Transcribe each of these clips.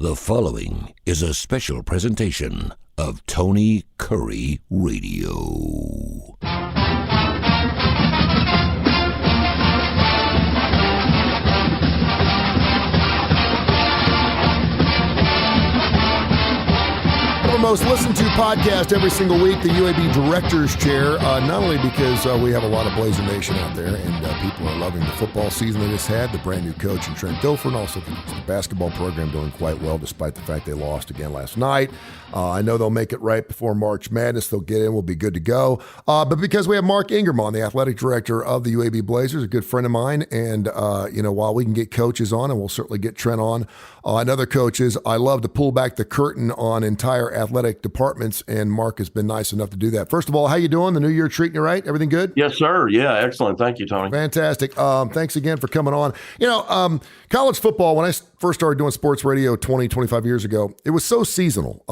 The following is a special presentation of Tony Kurre Radio. Most listened to podcast every single week, the UAB Director's Chair, not only because we have a lot of Blazer Nation out there and people are loving the football season they just had, the brand new coach in Trent Dilfer, and also the basketball program doing quite well despite the fact they lost again last night. I know they'll make it right before March Madness. They'll get in. We'll be good to go. But because we have Mark Ingram on, the athletic director of the UAB Blazers, a good friend of mine, and while we can get coaches on, and we'll certainly get Trent on, and other coaches, I love to pull back the curtain on entire athletic departments, and Mark has been nice enough to do that. First of all, how you doing? The new year treating you right? Everything good? Yes, sir. Yeah, excellent. Thank you, Tony. Fantastic. Thanks again for coming on. College football, when I first started doing sports radio 25 years ago, it was so seasonal.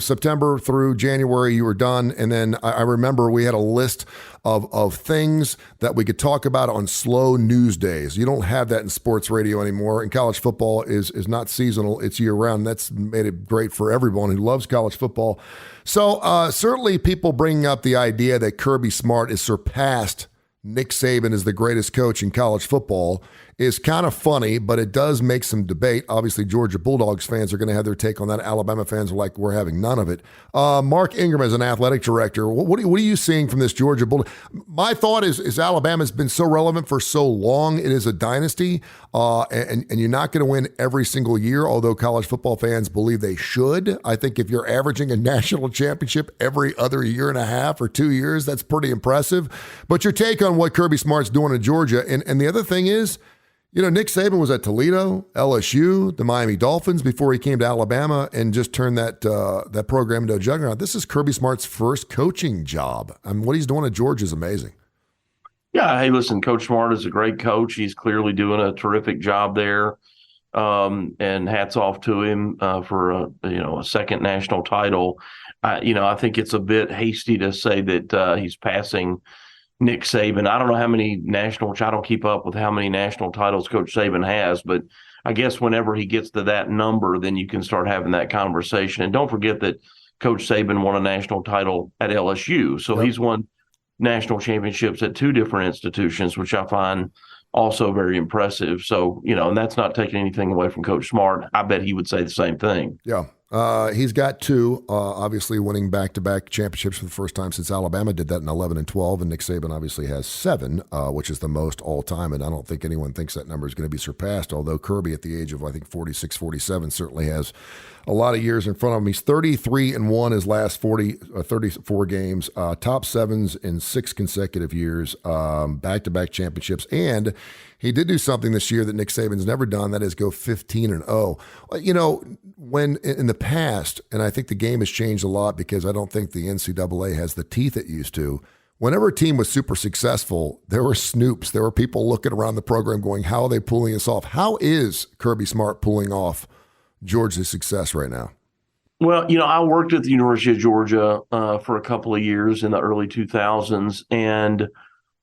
September through January, you were done. And then I remember we had a list of things that we could talk about on slow news days. You don't have that in sports radio anymore. And college football is not seasonal. It's year round. That's made it great for everyone who loves college football. So certainly people bringing up the idea that Kirby Smart is surpassed Nick Saban is the greatest coach in college football is kind of funny, but it does make some debate. Obviously, Georgia Bulldogs fans are going to have their take on that. Alabama fans are like, we're having none of it. Mark Ingram as an athletic director, what are you seeing from this Georgia Bulldog? My thought is Alabama's been so relevant for so long. It is a dynasty, and you're not going to win every single year, although college football fans believe they should. I think if you're averaging a national championship every other year and a half or 2 years, that's pretty impressive. But your take on what Kirby Smart's doing in Georgia, and the other thing is, Nick Saban was at Toledo, LSU, the Miami Dolphins before he came to Alabama and just turned that program into a juggernaut. This is Kirby Smart's first coaching job. I mean, what he's doing at Georgia is amazing. Yeah, hey, listen, Coach Smart is a great coach. He's clearly doing a terrific job there, and hats off to him for a second national title. I think it's a bit hasty to say that he's passing Nick Saban. I don't know how many I don't keep up with how many national titles Coach Saban has, but I guess whenever he gets to that number, then you can start having that conversation. And don't forget that Coach Saban won a national title at LSU. So He's won national championships at two different institutions, which I find also very impressive. So, and that's not taking anything away from Coach Smart. I bet he would say the same thing. Yeah. He's got two, obviously winning back-to-back championships for the first time since Alabama did that in 11 and 12, and Nick Saban obviously has 7, which is the most all-time, and I don't think anyone thinks that number is going to be surpassed, although Kirby at the age of, 46, 47 certainly has a lot of years in front of him. He's 33-1 his last 34 games, top 7s in 6 consecutive years, back-to-back championships, and he did do something this year that Nick Saban's never done, that is go 15-0. When in the past, and I think the game has changed a lot because I don't think the NCAA has the teeth it used to, whenever a team was super successful, there were snoops. There were people looking around the program going, how are they pulling this off? How is Kirby Smart pulling off Georgia's success right now? Well, I worked at the University of Georgia for a couple of years in the early 2000s, and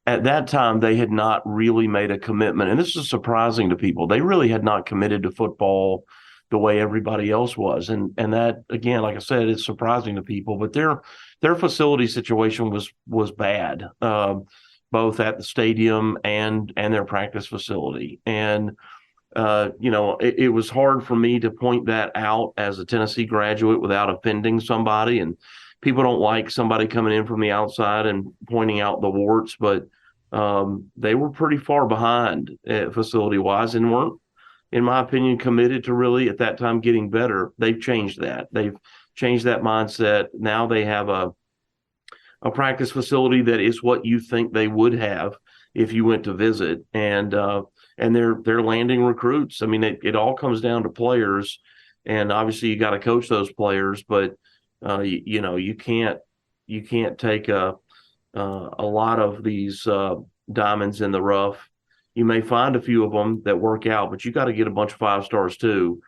at that time, they had not really made a commitment, and this is surprising to people. They really had not committed to football the way everybody else was, and that, again, like I said, it's surprising to people. But their facility situation was bad, both at the stadium and their practice facility, and it was hard for me to point that out as a Tennessee graduate without offending somebody, and people don't like somebody coming in from the outside and pointing out the warts, but they were pretty far behind facility-wise and weren't, in my opinion, committed to really, at that time, getting better. They've changed that. They've changed that mindset. Now they have a practice facility that is what you think they would have if you went to visit, and they're landing recruits. I mean, it all comes down to players, and obviously you got to coach those players, but you can't take a lot of these diamonds in the rough. You may find a few of them that work out, but you got to get a bunch of 5 stars too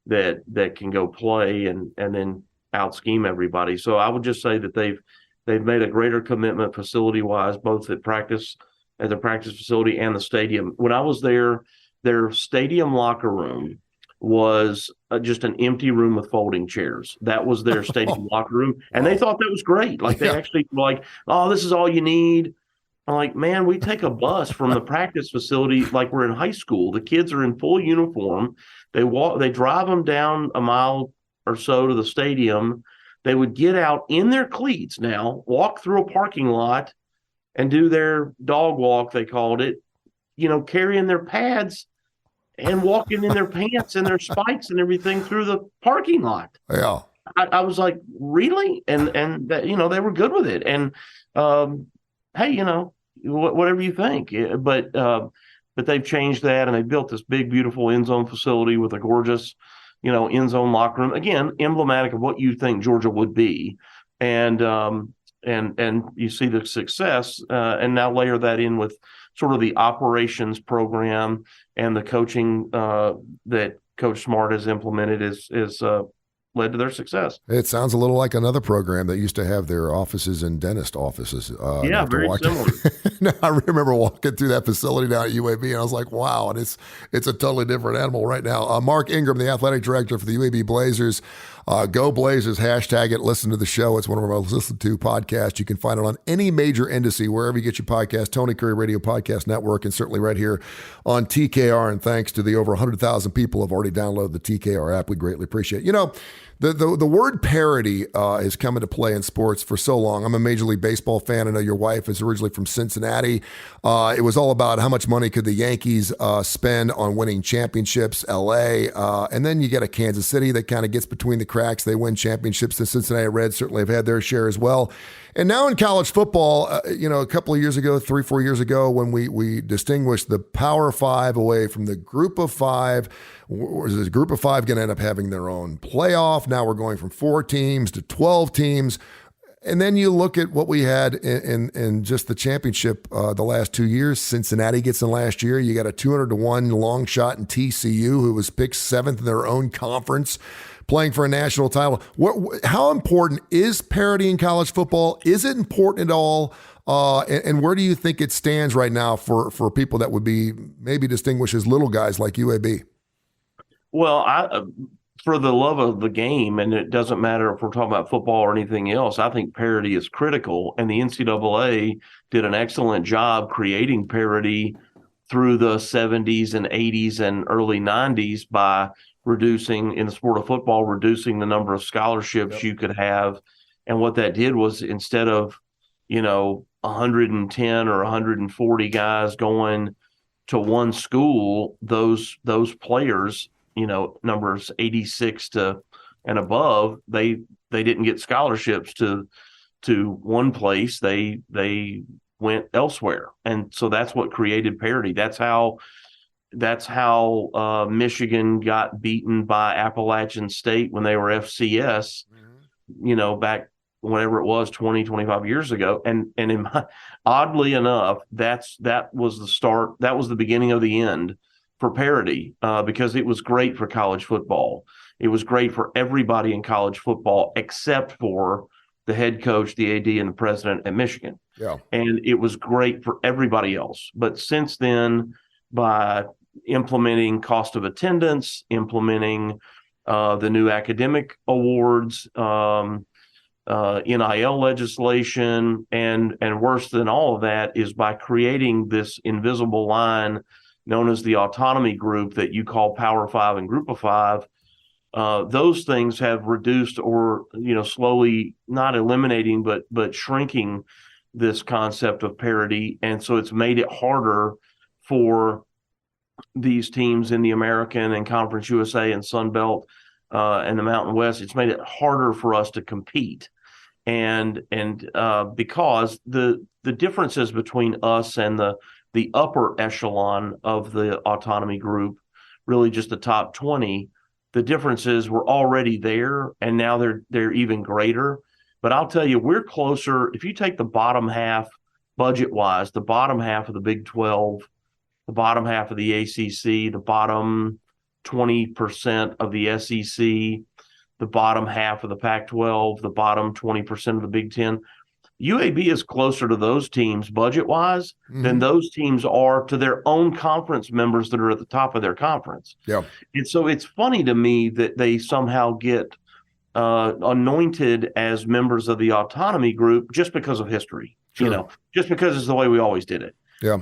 that can go play and then out scheme everybody. So I would just say that they've made a greater commitment facility wise, both at the practice facility and the stadium. When I was there, their stadium locker room was just an empty room with folding chairs. That was their stadium locker room. And they thought that was great. Like they actually were like, oh, this is all you need. I'm like, man, we take a bus from the practice facility like we're in high school. The kids are in full uniform. They drive them down a mile or so to the stadium. They would get out in their cleats now, walk through a parking lot and do their dog walk, they called it, carrying their pads and walking in their pants and their spikes and everything through the parking lot. Yeah. I was like, really? And that, they were good with it. And hey, whatever you think. But they've changed that, and they built this big, beautiful end zone facility with a gorgeous, end zone locker room. Again, emblematic of what you think Georgia would be. And you see the success, and now layer that in with sort of the operations program and the coaching that Coach Smart has implemented is led to their success. It sounds a little like another program that used to have their offices in dentist offices. Yeah, very similar. No, I remember walking through that facility down at UAB, and I was like, wow, and it's a totally different animal right now. Mark Ingram, the athletic director for the UAB Blazers. Go Blazers, hashtag it, listen to the show. It's one of our most listened to podcasts. You can find it on any major indice, wherever you get your podcast, Tony Curry Radio Podcast Network, and certainly right here on TKR. And thanks to the over 100,000 people who have already downloaded the TKR app. We greatly appreciate it. The word parity has come into play in sports for so long. I'm a Major League Baseball fan. I know your wife is originally from Cincinnati. It was all about how much money could the Yankees spend on winning championships, L.A., and then you get a Kansas City that kind of gets between the cracks. They win championships. The Cincinnati Reds certainly have had their share as well. And now in college football, a couple of years ago, 3-4 years ago, when we distinguished the Power Five away from the Group of Five, was the Group of Five going to end up having their own playoff? Now we're going from 4 teams to 12 teams. And then you look at what we had in just the championship the last 2 years. Cincinnati gets in last year. You got a 200-1 long shot in TCU, who was picked 7th in their own conference, playing for a national title. How important is parity in college football? Is it important at all? And where do you think it stands right now for people that would be maybe distinguished as little guys like UAB? Well, for the love of the game, and it doesn't matter if we're talking about football or anything else, I think parity is critical. And the NCAA did an excellent job creating parity through the 70s and 80s and early 90s by reducing, in the sport of football, reducing the number of scholarships you could have. And what that did was, instead of, 110 or 140 guys going to one school, those players, numbers 86 and above, they didn't get scholarships to one place. They went elsewhere. And so that's what created parity. That's how Michigan got beaten by Appalachian State when they were FCS, back whenever it was 20, 25 years ago. And oddly enough, that was the start. That was the beginning of the end for parity, because it was great for college football. It was great for everybody in college football except for the head coach, the AD, and the president at Michigan. Yeah. And it was great for everybody else. But since then, by implementing cost of attendance, implementing the new academic awards, NIL legislation, and worse than all of that is by creating this invisible line known as the autonomy group that you call Power Five and Group of Five. Those things have reduced or, slowly not eliminating, but shrinking this concept of parity. And so it's made it harder for these teams in the American and Conference USA and Sun Belt and the Mountain West. It's made it harder for us to compete. And because the differences between us and the upper echelon of the autonomy group, really just the top 20, the differences were already there, and now they're even greater. But I'll tell you, we're closer. If you take the bottom half, budget-wise, the bottom half of the Big 12, the bottom half of the ACC, the bottom 20% of the SEC, the bottom half of the Pac-12, the bottom 20% of the Big 10, UAB is closer to those teams budget-wise than those teams are to their own conference members that are at the top of their conference. Yeah. And so it's funny to me that they somehow get anointed as members of the autonomy group just because of history, just because it's the way we always did it. Yeah.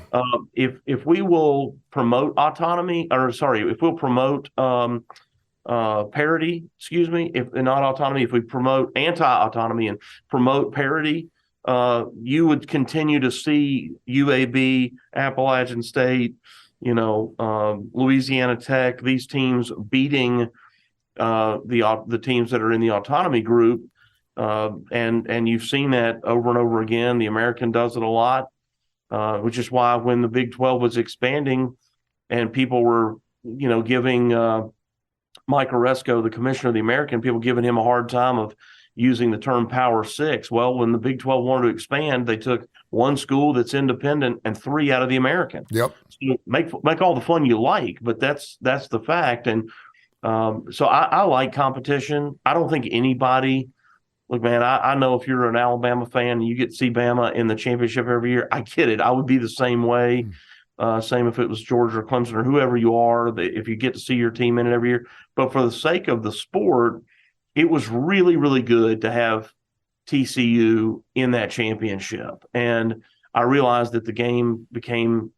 If we will promote if we'll promote parity, if not autonomy, if we promote anti-autonomy and promote parity, you would continue to see UAB, Appalachian State, Louisiana Tech, these teams beating the teams that are in the autonomy group, and you've seen that over and over again. The American does it a lot, which is why when the Big 12 was expanding, and people were giving Mike Oresco, the commissioner of the American, people giving him a hard time of using the term Power Six. Well, when the Big 12 wanted to expand, they took one school that's independent and 3 out of the American. Yep. So make all the fun you like, but that's the fact. And so I like competition. I don't think anybody – look, man, I know if you're an Alabama fan and you get to see Bama in the championship every year, I get it. I would be the same way. Same if it was Georgia or Clemson or whoever you are, if you get to see your team in it every year. But for the sake of the sport, it was really, really good to have TCU in that championship. And I realized that the game became,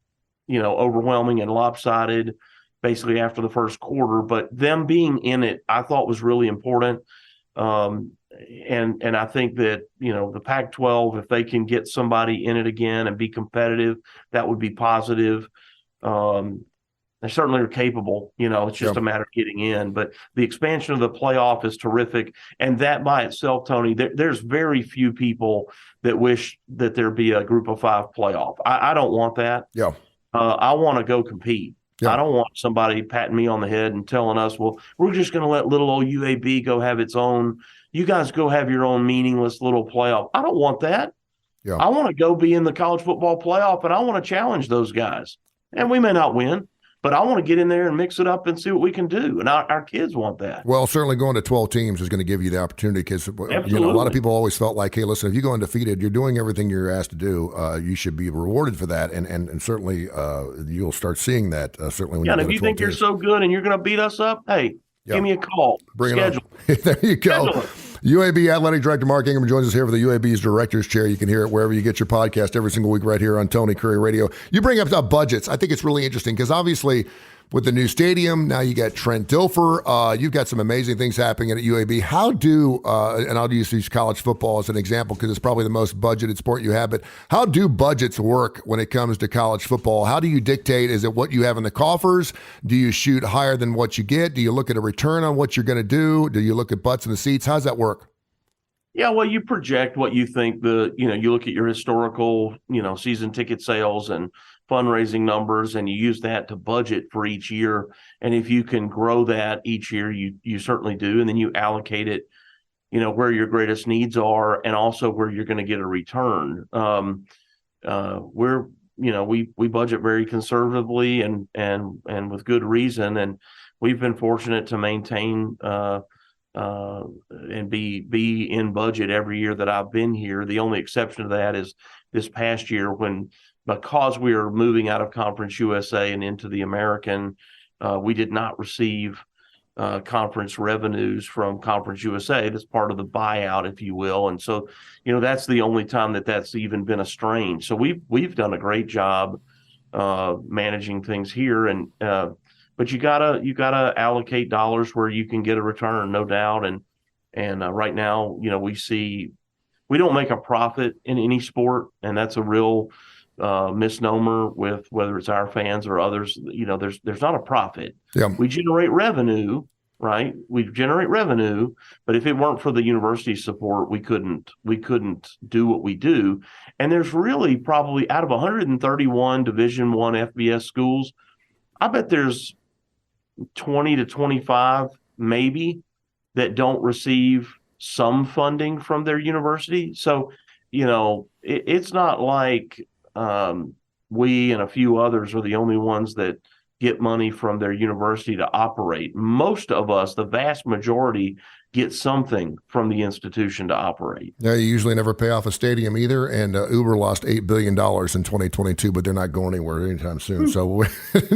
overwhelming and lopsided basically after the first quarter. But them being in it, I thought was really important. And I think that, the Pac-12, if they can get somebody in it again and be competitive, that would be positive. They certainly are capable. It's just a matter of getting in. But the expansion of the playoff is terrific. And that by itself, Tony, there's very few people that wish that there be a group of 5 playoff. I don't want that. Yeah. I want to go compete. Yeah. I don't want somebody patting me on the head and telling us, well, we're just going to let little old UAB go have its own. You guys go have your own meaningless little playoff. I don't want that. Yeah. I want to go be in the college football playoff, and I want to challenge those guys. And we may not win, but I want to get in there and mix it up and see what we can do. And our kids want that. Well, certainly going to 12 teams is going to give you the opportunity because a lot of people always felt like, hey, listen, if you go undefeated, you're doing everything you're asked to do. You should be rewarded for that. And certainly you'll start seeing that certainly when you go to 12 and if you think you're so good and you're going to beat us up, hey, give me a call. Bring Schedule. It on. There you go. UAB Athletic Director Mark Ingram joins us here for the UAB's Director's Chair. You can hear it wherever you get your podcast every single week right here on Tony Kurre Radio. You bring up budgets. I think it's really interesting because obviously with the new stadium, now you got Trent Dilfer. You've got some amazing things happening at UAB. How do, and I'll use college football as an example because it's probably the most budgeted sport you have, but how do budgets work when it comes to college football? How do you dictate? Is it what you have in the coffers? Do you shoot higher than what you get? Do you look at a return on what you're going to do? Do you look at butts in the seats? How's that work? Yeah, well, you project what you think you look at your historical, season ticket sales and fundraising numbers, and you use that to budget for each year. And if you can grow that each year, you certainly do. And then you allocate it, where your greatest needs are and also where you're going to get a return. We budget very conservatively and with good reason. And we've been fortunate to maintain and be in budget every year that I've been here. The only exception to that is this past year because we are moving out of Conference USA and into the American, we did not receive conference revenues from Conference USA. That's part of the buyout, if you will. And so, that's the only time that's even been a strain. So we've done a great job managing things here. And but you gotta allocate dollars where you can get a return, no doubt. And right now, we don't make a profit in any sport, and that's a real misnomer with whether it's our fans or others. There's not a profit. Yeah. We generate revenue, right? We generate revenue, but if it weren't for the university support, we couldn't do what we do. And there's really probably out of 131 Division I FBS schools, I bet there's 20 to 25 maybe that don't receive some funding from their university. So, it's not like we and a few others are the only ones that get money from their university to operate. Most of us, the vast majority, get something from the institution to operate. Yeah, you usually never pay off a stadium either. And Uber lost $8 billion in 2022, but they're not going anywhere anytime soon. So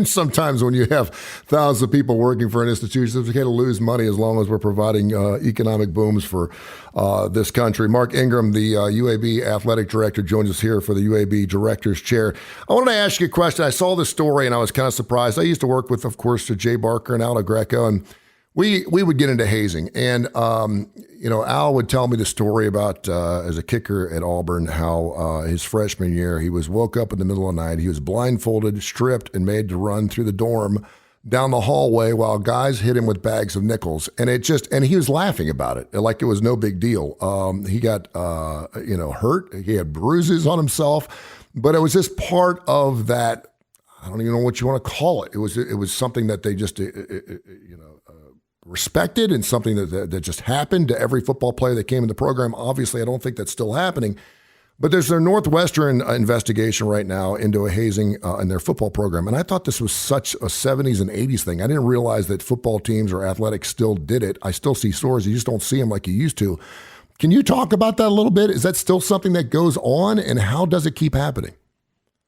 sometimes when you have thousands of people working for an institution, it's okay to lose money as long as we're providing economic booms for this country. Mark Ingram, the UAB athletic director, joins us here for the UAB director's chair. I wanted to ask you a question. I saw this story and I was kind of surprised. I used to work with, of course, Jay Barker and Aldo Greco, and we would get into hazing. And, Al would tell me the story about as a kicker at Auburn, how his freshman year, he was woke up in the middle of the night. He was blindfolded, stripped, and made to run through the dorm down the hallway while guys hit him with bags of nickels. And and he was laughing about it like it was no big deal. He got, hurt. He had bruises on himself, but it was just part of that. I don't even know what you want to call it. It was something that they just, respected, and something that just happened to every football player that came in the program. Obviously, I don't think that's still happening, but there's a Northwestern investigation right now into a hazing in their football program. And I thought this was such a 70s and 80s thing. I didn't realize that football teams or athletics still did it. I still see stories. You just don't see them like you used to. Can you talk about that a little bit? Is that still something that goes on, and how does it keep happening?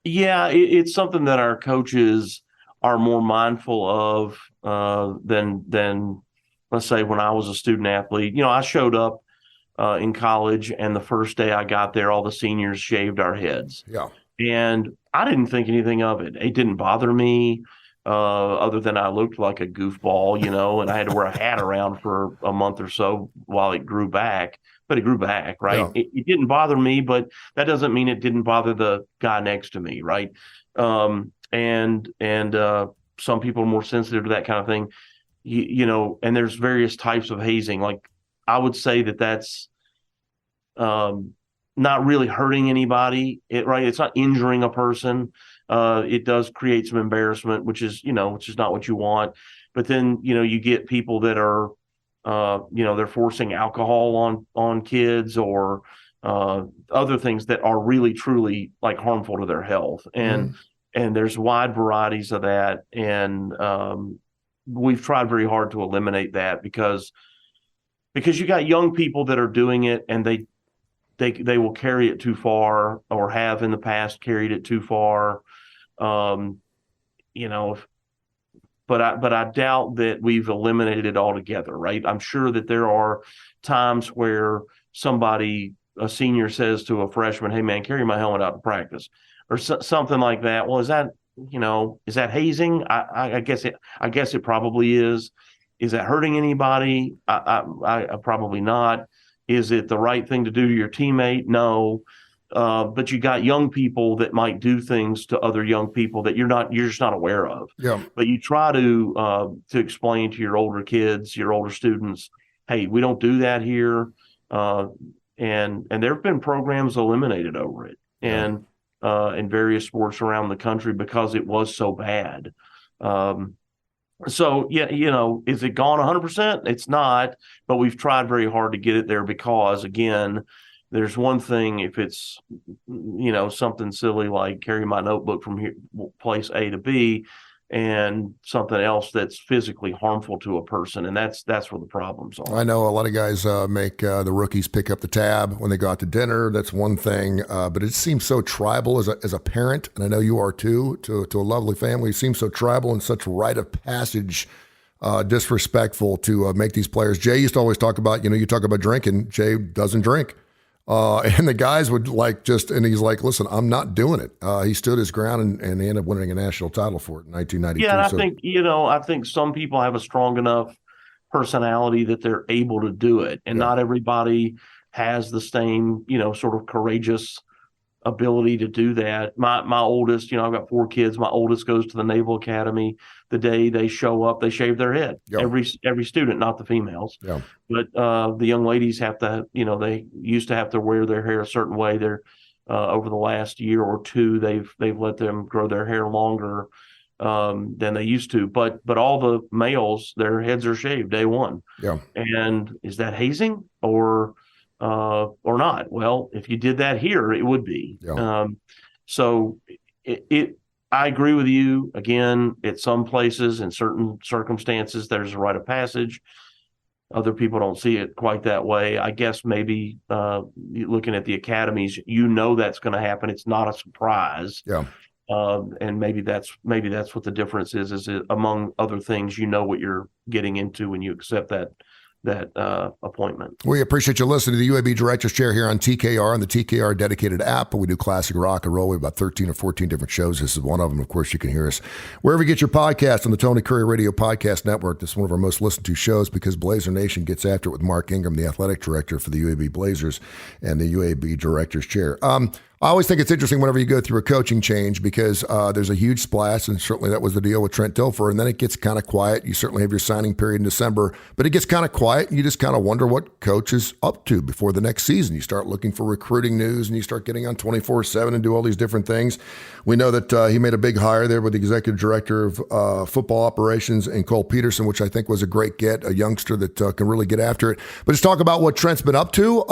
Yeah, it's something that our coaches are more mindful of than let's say when I was a student athlete. I showed up in college, and the first day I got there, all the seniors shaved our heads. Yeah. And I didn't think anything of it. It didn't bother me other than I looked like a goofball, and I had to wear a hat around for a month or so while it grew back. But it grew back, right? Yeah. It didn't bother me, but that doesn't mean it didn't bother the guy next to me, right? And some people are more sensitive to that kind of thing. And there's various types of hazing. Like, I would say that's not really hurting anybody, right? It's not injuring a person. It does create some embarrassment, which is not what you want. But then, you get people that are, they're forcing alcohol on kids, or other things that are really, truly like harmful to their health. And there's wide varieties of that. And we've tried very hard to eliminate that because you got young people that are doing it, and they will carry it too far, or have in the past carried it too far. But I doubt that we've eliminated it altogether, right? I'm sure that there are times where a senior says to a freshman, "Hey man, carry my helmet out to practice," or something like that. Well, is that hazing? I guess it probably is. Is that hurting anybody? I probably not. Is it the right thing to do to your teammate? No. But you got young people that might do things to other young people that you're just not aware of. Yeah. But you try to explain to your older kids, your older students, hey, we don't do that here. And there have been programs eliminated over it, and in various sports around the country, because it was so bad. So yeah, is it gone 100%? It's not, but we've tried very hard to get it there, because again, there's one thing if it's, something silly like carry my notebook from here, place A to B, and something else that's physically harmful to a person. And that's where the problems are. I know a lot of guys make the rookies pick up the tab when they go out to dinner. That's one thing. But it seems so tribal as a parent, and I know you are too, to a lovely family. It seems so tribal and such rite of passage, disrespectful to make these players. Jay used to always talk about, you talk about drinking. Jay doesn't drink. And the guys would and he's like, listen, I'm not doing it. He stood his ground, and he ended up winning a national title for it in 1992. Yeah, and I think some people have a strong enough personality that they're able to do it. And not everybody has the same, sort of courageous ability to do that. My oldest, I've got 4 kids. My oldest goes to the Naval Academy. The day they show up, they shave their head. Yep. Every student, not the females. Yeah. But the young ladies have to, they used to have to wear their hair a certain way. They're over the last year or two, they've let them grow their hair longer than they used to. But all the males, their heads are shaved day one. Yeah. And is that hazing or not? Well, if you did that here, it would be. Yeah. So I agree with you. Again, at some places, in certain circumstances, there's a rite of passage. Other people don't see it quite that way. I guess maybe looking at the academies, that's going to happen. It's not a surprise. Yeah. And maybe that's what the difference is. Is it, among other things, what you're getting into when you accept that appointment. We appreciate you listening to the UAB Director's Chair here on TKR and the TKR dedicated app. We do classic rock and roll. We have about 13 or 14 different shows. This is one of them. Of course, you can hear us wherever you get your podcast on the Tony Kurre Radio Podcast Network. This is one of our most listened to shows because Blazer Nation gets after it with Mark Ingram, the athletic director for the UAB Blazers and the UAB Director's Chair. I always think it's interesting whenever you go through a coaching change because there's a huge splash, and certainly that was the deal with Trent Dilfer, and then it gets kind of quiet. You certainly have your signing period in December, but it gets kind of quiet, and you just kind of wonder what coach is up to before the next season. You start looking for recruiting news, and you start getting on 24/7 and do all these different things. We know that he made a big hire there with the executive director of football operations in Cole Peterson, which I think was a great get, a youngster that can really get after it. But let's talk about what Trent's been up to.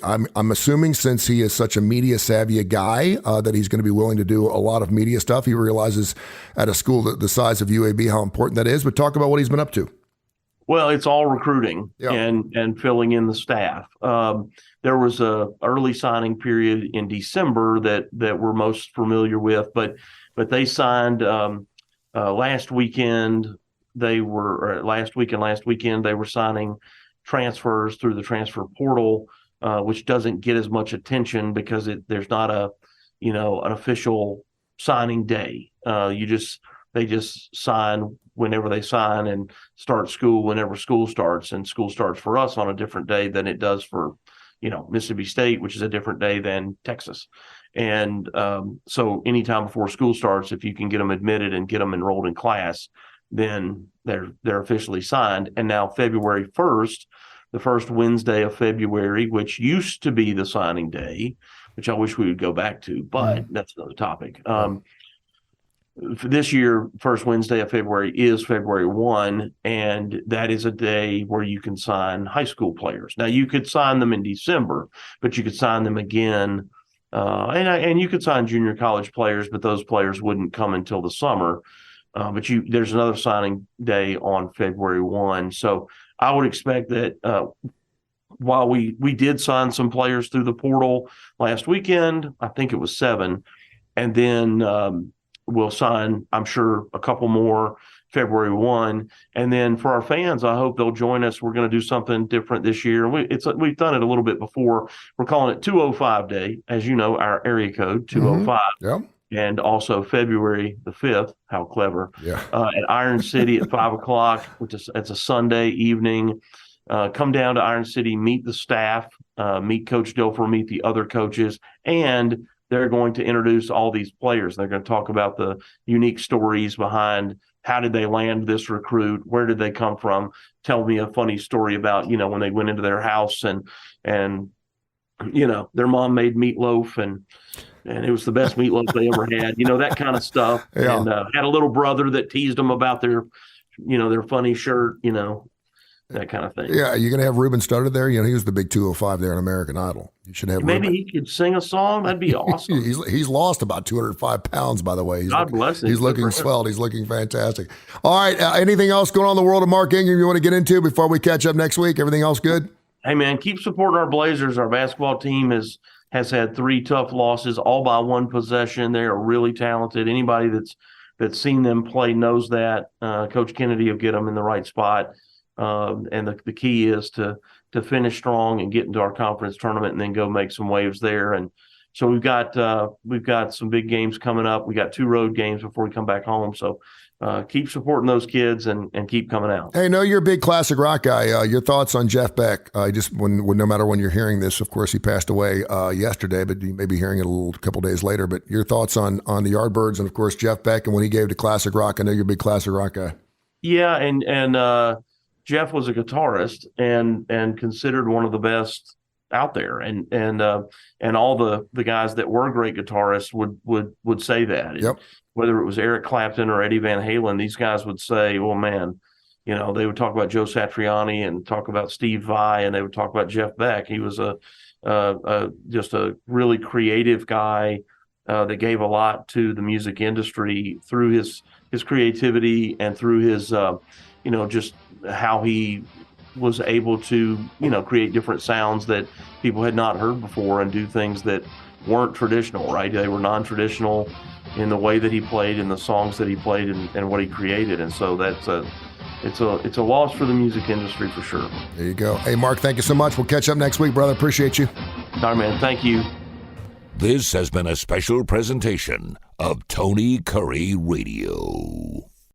I'm assuming since he is such a media savvy guy that he's going to be willing to do a lot of media stuff. He realizes at a school the size of UAB how important that is. But talk about what he's been up to. Well, it's all recruiting and filling in the staff. There was a early signing period in December that we're most familiar with, but they signed last weekend. Last weekend they were signing transfers through the transfer portal, which doesn't get as much attention because there's not an official signing day. They just sign whenever they sign and start school whenever school starts, and school starts for us on a different day than it does for Mississippi State, which is a different day than Texas. And so anytime before school starts, if you can get them admitted and get them enrolled in class, then they're officially signed. And now February 1st, the first Wednesday of February, which used to be the signing day, which I wish we would go back to, but that's another topic. For this year, first Wednesday of February is February 1, and that is a day where you can sign high school players. Now, you could sign them in December, but you could sign them again, and you could sign junior college players, but those players wouldn't come until the summer. But there's another signing day on February 1. So I would expect that while we did sign some players through the portal last weekend, I think it was 7, and then we'll sign, I'm sure, a couple more February 1. And then for our fans, I hope they'll join us. We're going to do something different this year. We've done it a little bit before. We're calling it 205 Day, as you know, our area code, 205. Yep. And also February the 5th, how clever, yeah. At Iron City at 5 o'clock, it's a Sunday evening. Come down to Iron City, meet the staff, meet Coach Dilfer, meet the other coaches, and they're going to introduce all these players. They're going to talk about the unique stories behind how did they land this recruit, where did they come from, tell me a funny story about, when they went into their house and their mom made meatloaf and it was the best meatloaf they ever had, that kind of stuff. Yeah. And had a little brother that teased them about their funny shirt, that kind of thing. Yeah, you're going to have Ruben Studdard there. He was the big 205 there in American Idol. You should have maybe Ruben. he could sing a song. That'd be awesome. He's lost about 205 pounds, by the way. God bless him. He's looking svelte. He's looking fantastic. All right, anything else going on in the world of Mark Ingram you want to get into before we catch up next week? Everything else good? Hey, man, keep supporting our Blazers. Our basketball team has had 3 tough losses, all by 1 possession. They are really talented. Anybody that's seen them play knows that. Coach Kennedy will get them in the right spot. And the key is to finish strong and get into our conference tournament and then go make some waves there. And so we've got some big games coming up. We got 2 road games before we come back home. So keep supporting those kids and keep coming out. Hey, no, you're a big classic rock guy. Your thoughts on Jeff Beck? No matter when you're hearing this, of course, he passed away yesterday, but you may be hearing it a couple days later. But your thoughts on the Yardbirds and, of course, Jeff Beck and when he gave to classic rock. I know you're a big classic rock guy. Yeah, and Jeff was a guitarist and considered one of the best out there, and all the guys that were great guitarists would say that. Yep. Whether it was Eric Clapton or Eddie Van Halen, these guys would say, "Well, man," they would talk about Joe Satriani and talk about Steve Vai, and they would talk about Jeff Beck. He was just a really creative guy that gave a lot to the music industry through his creativity and through his just how he was able to, create different sounds that people had not heard before and do things that weren't traditional, right? They were non-traditional in the way that he played and the songs that he played and what he created. And so it's a loss for the music industry for sure. There you go. Hey, Mark, thank you so much. We'll catch up next week, brother. Appreciate you. All right, man. Thank you. This has been a special presentation of Tony Curry Radio.